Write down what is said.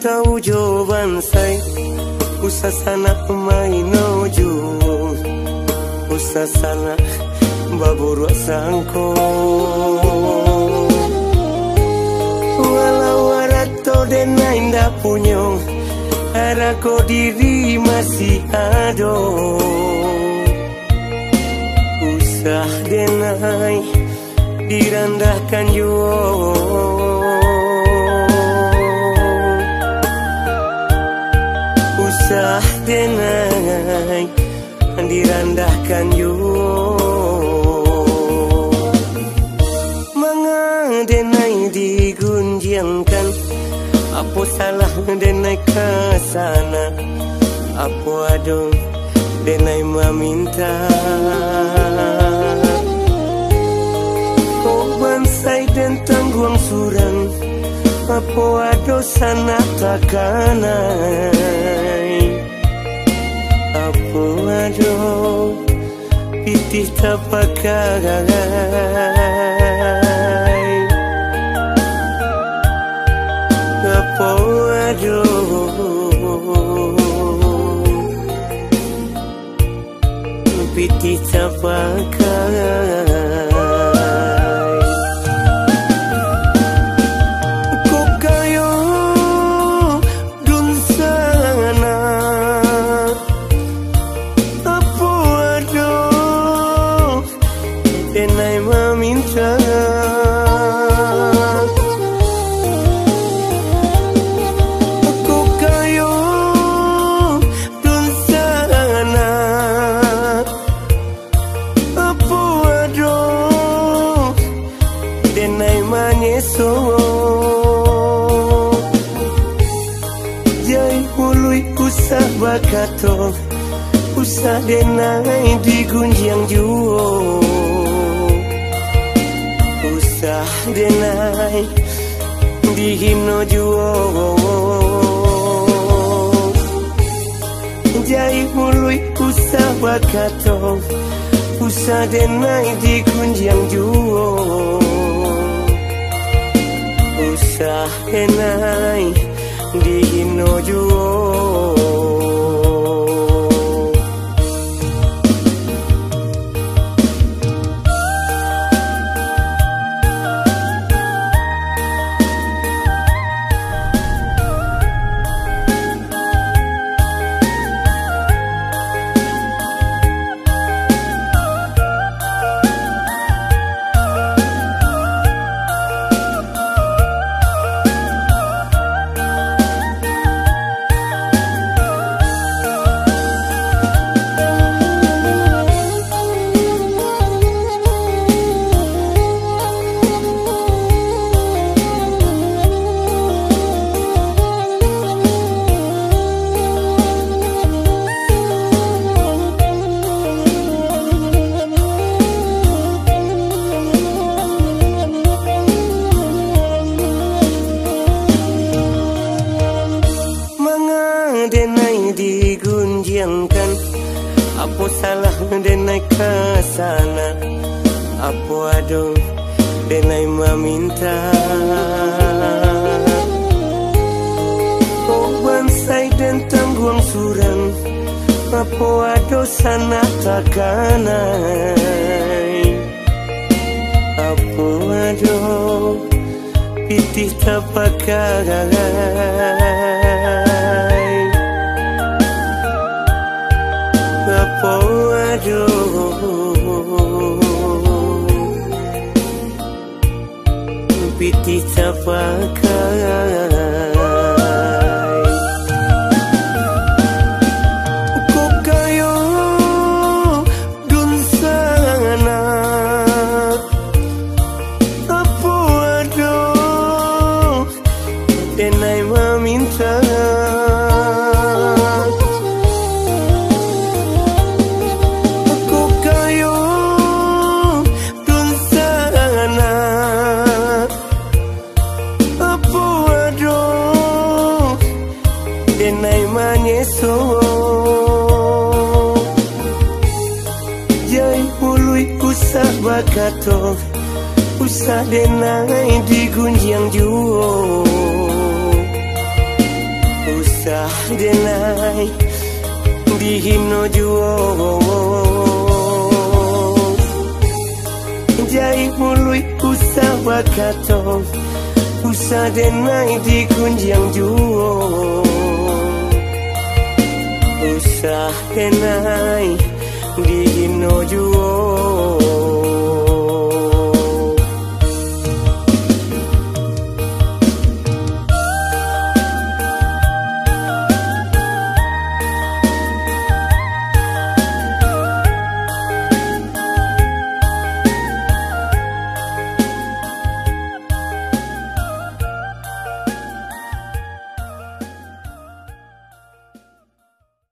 tahu jawaban saya. Usah sana mai noju, usah sana baburu sangko. Walau warato denai ndak punya, harako diri masih ada. Usah denai direndahkan jua. Usah denai direndahkan jua. Manga denai digunjangkan, apa salah denai ke sana? Apa ada denai meminta? Kau bansai dan tangguang surang, apa ada sana takanai? Apa ada pitih tapakai? Apa ada pitih tapakai? Denai meminta, aku kayo dun sana. Apa ada denai manyeso, jaiului usah bakato, usah denai digunjang juo. Usah denai dihino juo. Jaiului usah bakato, usah denai dikunjang juo. Usah denai dihino juo. Denai digunjangkan, apa salah denai ke sana? Apa ada denai meminta? Kau bansai dan tangguang surang, apa ada sana takanai? Apa ada pitih tapakai? Apa ada pitih tapakai? Kau kayo dun sana, apa ada denai meminta? Denai manyeso, jaiului usah bakato, usah denai digunjang juo. hino juo Jai mului usah wakato Usah denai di kunjang juo Usah denai di hino juo